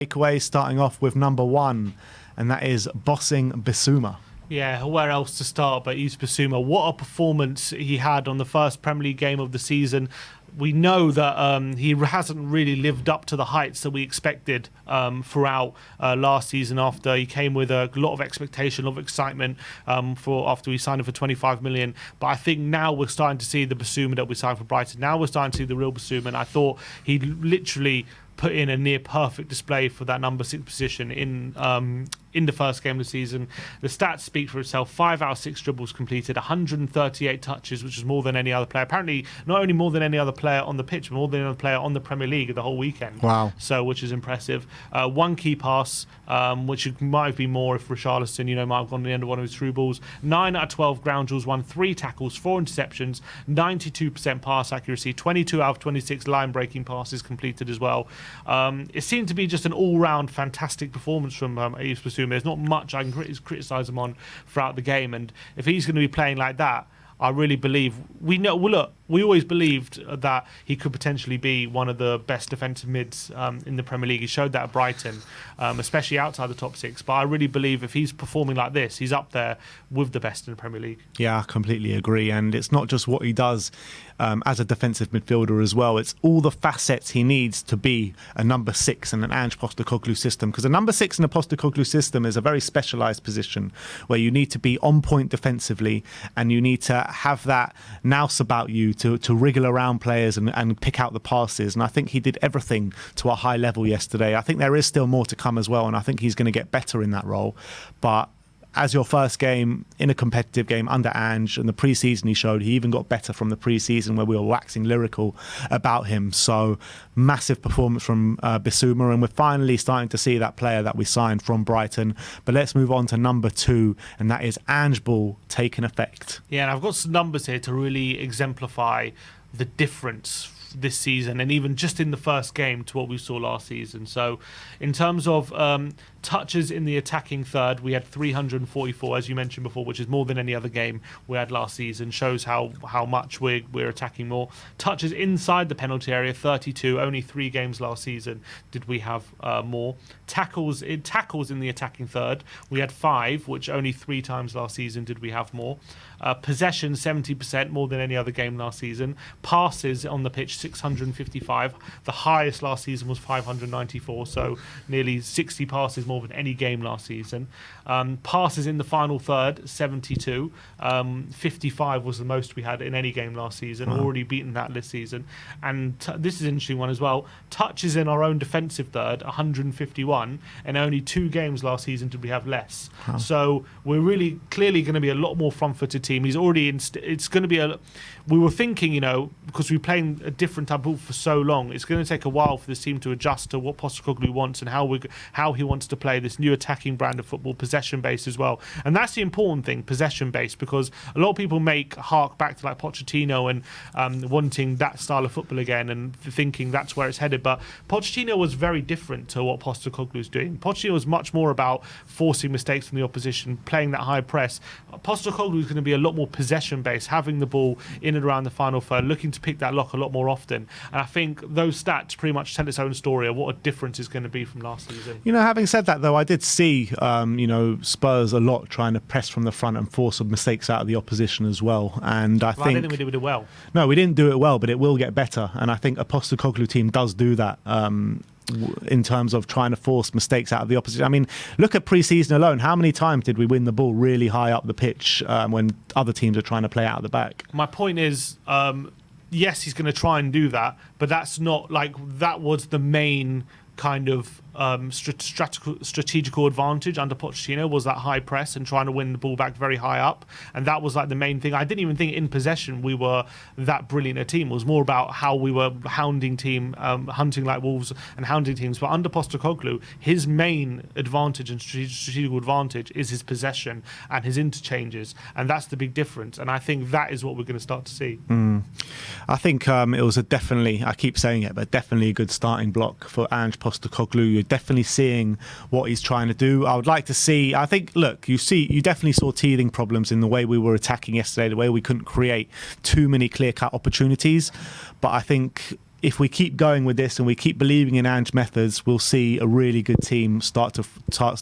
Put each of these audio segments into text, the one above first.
Takeaway starting off with number one, and that is bossing BISSOUMA. Yeah, where else to start but Yves BISSOUMA. What a performance he had on the first Premier League game of the season. We know that he hasn't really lived up to the heights that we expected throughout last season. After he came with a lot of expectation, a lot of excitement after we signed him for 25 million. But I think now we're starting to see the BISSOUMA that we signed for Brighton. Now we're starting to see the real BISSOUMA, and I thought he literally put in a near perfect display for that number 6 position in the first game of the season. The stats speak for itself. 5 out of 6 dribbles completed, 138 touches, which is more than any other player. Apparently, not only more than any other player on the pitch, but more than any other player on the Premier League the whole weekend. Wow. So, which is impressive. One key pass, which might have been more if Richarlison, might have gone to the end of one of his through balls. 9 out of 12 ground duels won, 3 tackles, 4 interceptions, 92% pass accuracy, 22 out of 26 line-breaking passes completed as well. It seemed to be just an all-round fantastic performance from Yves BISSOUMA. There's not much I can criticise him on throughout the game, and if he's going to be playing like that, I really believe we always believed that he could potentially be one of the best defensive mids in the Premier League. He showed that at Brighton, especially outside the top 6. But I really believe if he's performing like this, he's up there with the best in the Premier League. Yeah, I completely agree. And it's not just what he does as a defensive midfielder as well. It's all the facets he needs to be a number 6 in an Ange Postecoglou system. Because a number 6 in a Postecoglou system is a very specialised position where you need to be on point defensively, and you need to have that nous about you to wriggle around players and pick out the passes. And I think he did everything to a high level yesterday. I think there is still more to come as well, and I think he's going to get better in that role. But as your first game in a competitive game under Ange, and the pre-season he showed, he even got better from the pre-season where we were waxing lyrical about him. So massive performance from BISSOUMA, and we're finally starting to see that player that we signed from Brighton. But let's move on to number 2, and that is Ange ball taking effect. Yeah, and I've got some numbers here to really exemplify the difference this season, and even just in the first game to what we saw last season. So in terms of touches in the attacking third, we had 344, as you mentioned before, which is more than any other game we had last season. Shows how much we're attacking more. Touches inside the penalty area, 32. Only 3 games last season did we have more. Tackles in the attacking third, we had 5, which only 3 times last season did we have more. Possession, 70%, more than any other game last season. Passes on the pitch, 655. The highest last season was 594, so nearly 60 passes more than any game last season. Passes in the final third, 72. 55 was the most we had in any game last season. Wow. Already beaten that this season. And this is an interesting one as well. Touches in our own defensive third, 151, and only 2 games last season did we have less. Wow. So we're really clearly going to be a lot more front-footed team. He's already it's going to be we were thinking, because we're playing a different type of ball for so long, it's going to take a while for this team to adjust to what Postecoglou wants and how he wants to play this new attacking brand of football, possession-based as well. And that's the important thing, possession-based, because a lot of people hark back to like Pochettino and wanting that style of football again and thinking that's where it's headed. But Pochettino was very different to what Postecoglou's doing. Pochettino was much more about forcing mistakes from the opposition, playing that high press. Postecoglou is going to be a lot more possession-based, having the ball in and around the final third, looking to pick that lock a lot more often. And I think those stats pretty much tell its own story of what a difference is going to be from last season. Having said that, though, I did see, Spurs a lot trying to press from the front and force some mistakes out of the opposition as well. And I didn't think we did it well. No, we didn't do it well, but it will get better. And I think a Postecoglou team does do that. In terms of trying to force mistakes out of the opposition. I mean, look at pre-season alone. How many times did we win the ball really high up the pitch when other teams are trying to play out of the back? My point is, yes, he's going to try and do that, but that's not that was the main kind of strategical advantage under Pochettino, was that high press and trying to win the ball back very high up, and that was like the main thing. I didn't even think in possession we were that brilliant a team. It was more about how we were hunting like wolves and hounding teams. But under Postecoglou, his main advantage and strategical advantage is his possession and his interchanges, and that's the big difference. And I think that is what we're going to start to see. I think it was definitely, I keep saying it, but definitely a good starting block for Ange Postecoglou. You're definitely seeing what he's trying to do. I would like to see, I think, look, you definitely saw teething problems in the way we were attacking yesterday, the way we couldn't create too many clear-cut opportunities. But I think if we keep going with this and we keep believing in Ange methods, we'll see a really good team starts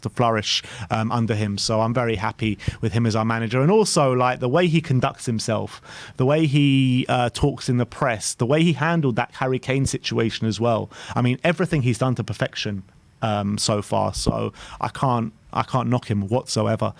to flourish under him. So I'm very happy with him as our manager, and also like the way he conducts himself, the way he talks in the press, the way he handled that Harry Kane situation as well. I mean, everything he's done to perfection so far. So I can't knock him whatsoever.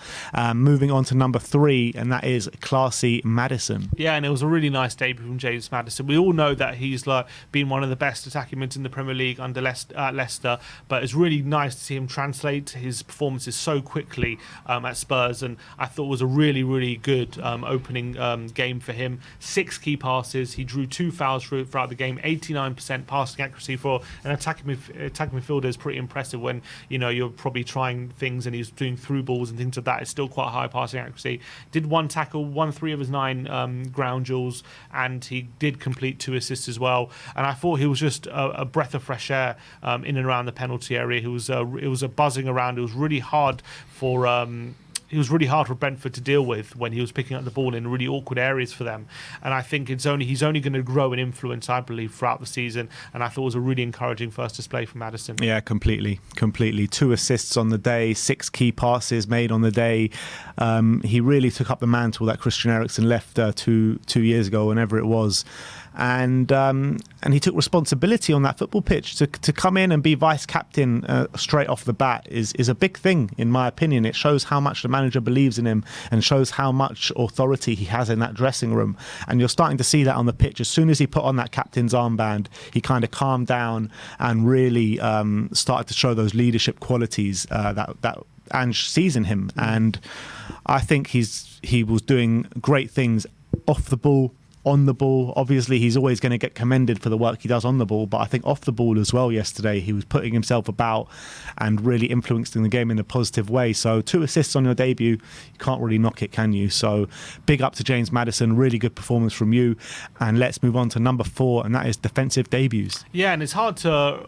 Moving on to number 3, and that is classy Maddison. Yeah, and it was a really nice debut from James Maddison. We all know that he's been one of the best attacking mids in the Premier League under Leicester, but it's really nice to see him translate his performances so quickly at Spurs, and I thought it was a really, really good opening game for him. 6 key passes, he drew 2 fouls throughout the game, 89% passing accuracy for an attacking midfielder is pretty impressive when you're probably trying things and he's doing through balls and things like that. It's still quite high passing accuracy. Did 1 tackle, won 3 of his 9 ground duels, and he did complete 2 assists as well. And I thought he was just a breath of fresh air in and around the penalty area. It was a buzzing around. It was really hard for Brentford to deal with when he was picking up the ball in really awkward areas for them. And I think he's only going to grow in influence, I believe, throughout the season. And I thought it was a really encouraging first display from Maddison. Yeah, completely. 2 assists on the day, 6 key passes made on the day. He really took up the mantle that Christian Eriksen left 2 years ago, whenever it was. And he took responsibility on that football pitch to come in and be vice captain straight off the bat is a big thing, in my opinion. It shows how much the manager believes in him and shows how much authority he has in that dressing room. And you're starting to see that on the pitch. As soon as he put on that captain's armband, he kind of calmed down and really started to show those leadership qualities that Ange sees in him. And I think he was doing great things off the ball, on the ball. Obviously, he's always going to get commended for the work he does on the ball, but I think off the ball as well yesterday, he was putting himself about and really influencing the game in a positive way. So 2 assists on your debut, you can't really knock it, can you? So big up to James Maddison, really good performance from you. And let's move on to number 4, and that is defensive debuts. Yeah, and it's hard to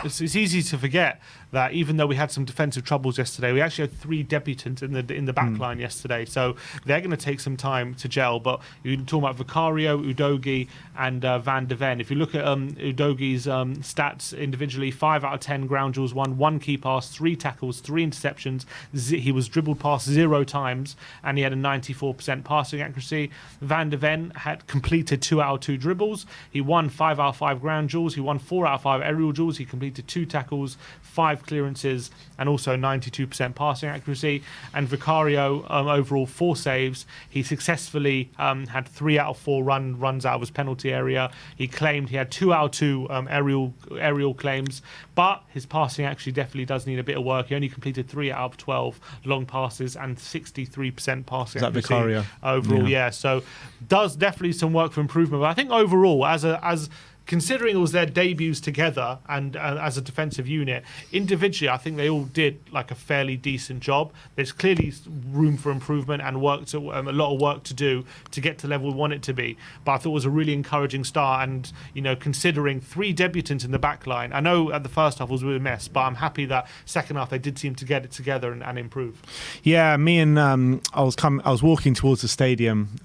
it's easy to forget that even though we had some defensive troubles yesterday, we actually had 3 debutants in the back line yesterday. So they're going to take some time to gel. But you're talking about Vicario, Udogie, and Van de Ven. If you look at Udogie's stats individually, 5 out of 10 ground duels won, 1 key pass, 3 tackles, 3 interceptions. He was dribbled past 0 times, and he had a 94% passing accuracy. Van de Ven had completed 2 out of 2 dribbles. He won 5 out of 5 ground duels. He won 4 out of 5 aerial duels. He completed 2 tackles, 5 clearances, and also 92% passing accuracy. And Vicario, overall 4 saves. He successfully had 3 out of 4 runs out of his penalty area. He claimed he had 2 out of 2 aerial claims, but his passing actually definitely does need a bit of work. He only completed 3 out of 12 long passes and 63% passing accuracy Vicario? Overall. Yeah, so does definitely some work for improvement. But I think overall, as considering it was their debuts together and as a defensive unit, individually, I think they all did like a fairly decent job. There's clearly room for improvement and a lot of work to do to get to the level we want it to be. But I thought it was a really encouraging start. And considering 3 debutants in the back line, I know at the first half it was a mess, but I'm happy that second half they did seem to get it together and improve. Yeah, me and I was walking towards the stadium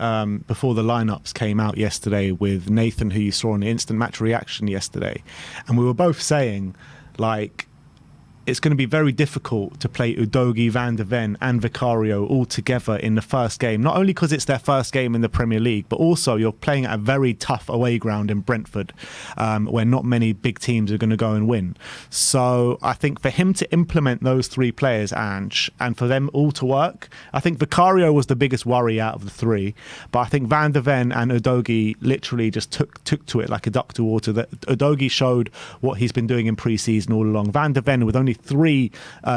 before the lineups came out yesterday with Nathan, who you saw on the instant match reaction yesterday, and we were both saying, like, it's going to be very difficult to play Udogie, Van de Ven and Vicario all together in the first game, not only because it's their first game in the Premier League, but also you're playing at a very tough away ground in Brentford, where not many big teams are going to go and win. So I think for him to implement those 3 players, Ange, and for them all to work, I think Vicario was the biggest worry out of the 3, but I think Van de Ven and Udogie literally just took to it like a duck to water. That Udogie showed what he's been doing in pre-season all along. Van de Ven with only 3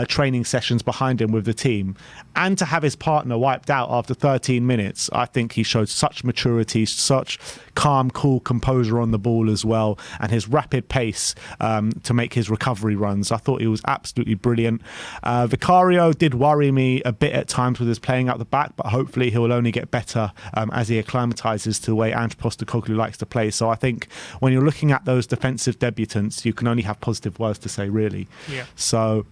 training sessions behind him with the team, and to have his partner wiped out after 13 minutes, I think he showed such maturity, such calm, cool composure on the ball as well, and his rapid pace to make his recovery runs. I thought he was absolutely brilliant. Vicario did worry me a bit at times with his playing out the back, but hopefully he will only get better as he acclimatises to the way Ange Postecoglou likes to play. So I think when you're looking at those defensive debutants, you can only have positive words to say, really. Yeah. So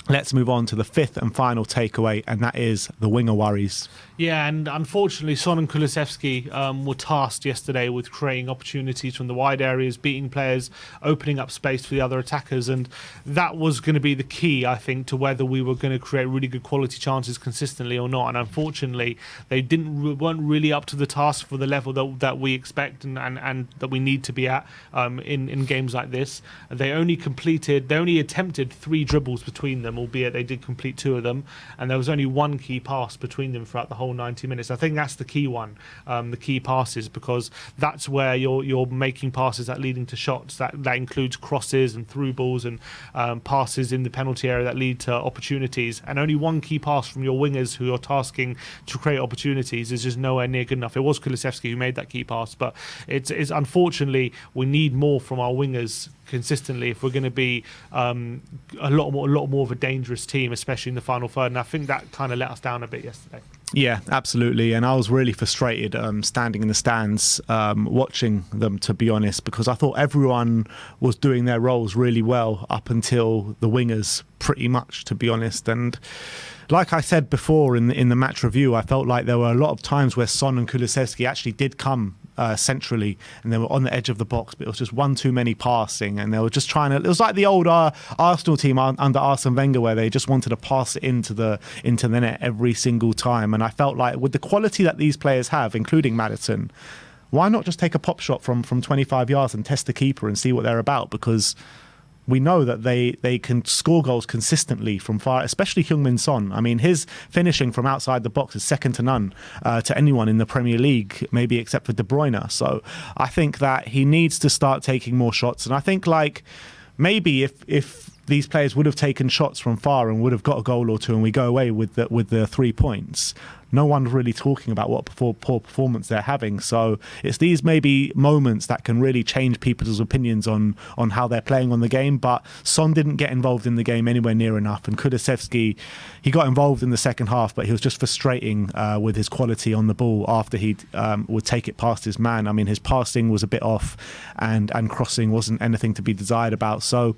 let's move on to the fifth and final takeaway, and that is the winger worries. Yeah, and unfortunately, Son and Kulusevski were tasked yesterday with creating opportunities from the wide areas, beating players, opening up space for the other attackers, and that was going to be the key, I think, to whether we were going to create really good quality chances consistently or not. And unfortunately, they weren't really up to the task for the level that we expect and that we need to be at in games like this. They only attempted 3 dribbles between them, albeit they did complete 2 of them, and there was only 1 key pass between them throughout the whole 90 minutes. I think that's the key one, the key passes, because that's where you're making passes that leading to shots. That includes crosses and through balls and passes in the penalty area that lead to opportunities. And only 1 key pass from your wingers who you're tasking to create opportunities is just nowhere near good enough. It was Kulusevski who made that key pass, but it's unfortunately we need more from our wingers consistently if we're going to be a lot more of a dangerous team, especially in the final third. And I think that kind of let us down a bit yesterday. Yeah, absolutely. And I was really frustrated standing in the stands watching them, to be honest, because I thought everyone was doing their roles really well up until the wingers, pretty much, to be honest. And like I said before in the match review, I felt like there were a lot of times where Son and Kulusevski actually did come centrally and they were on the edge of the box, but it was just one too many passing, and they were just trying to, it was like the old Arsenal team under Arsene Wenger, where they just wanted to pass it into the net every single time. And I felt like with the quality that these players have, including Maddison, why not just take a pop shot from 25 yards and test the keeper and see what they're about? Because we know that they can score goals consistently from far, especially Heung-min Son. I mean, his finishing from outside the box is second to none to anyone in the Premier League, maybe except for De Bruyne. So I think that he needs to start taking more shots. And I think, like, maybe if these players would have taken shots from far and would have got a goal or two and we go away with the 3 points, no one's really talking about what poor performance they're having. So it's these maybe moments that can really change people's opinions on how they're playing on the game. But Son didn't get involved in the game anywhere near enough, and Kulusevski, he got involved in the second half, but he was just frustrating with his quality on the ball after he would take it past his man. I mean, his passing was a bit off, and crossing wasn't anything to be desired about. So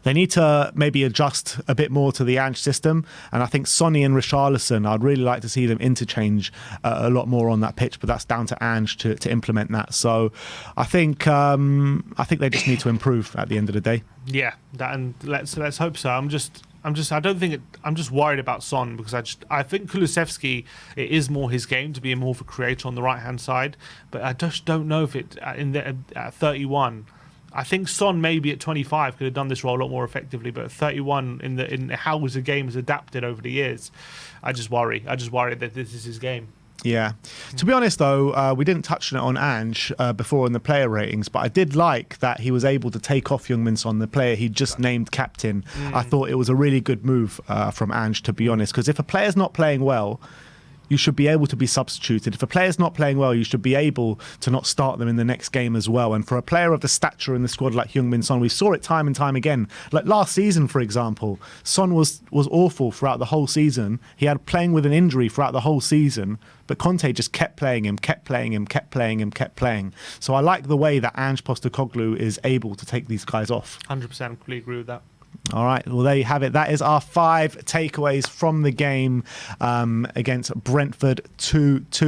they need to maybe adjust a bit more to the ANGE system, and I think Sonny and Richarlison, I'd really like to see them interchange a lot more on that pitch, but that's down to ANGE to implement that. So I think they just need to improve at the end of the day. Yeah, and let's hope so. I'm just worried about Son, because I think Kulusevski, it is more his game to be more of a creator on the right hand side, but I just don't know if it at 31. I think Son maybe at 25 could have done this role a lot more effectively, but at 31, in how the game has adapted over the years, I just worry that this is his game. Yeah. To be honest, though, we didn't touch on it on ANGE before in the player ratings, but I did like that he was able to take off Heung-min Son, the player he just named captain. I thought it was a really good move from ANGE, to be honest, because if a player's not playing well, you should be able to be substituted. If a player's not playing well, you should be able to not start them in the next game as well. And for a player of the stature in the squad like Heung-min Son, we saw it time and time again. Like last season, for example, Son was awful throughout the whole season. He had playing with an injury throughout the whole season, but Conte just kept playing him. So I like the way that Ange Postecoglou is able to take these guys off. 100% completely agree with that. All right, well, there you have it. That is our 5 takeaways from the game against Brentford 2-2.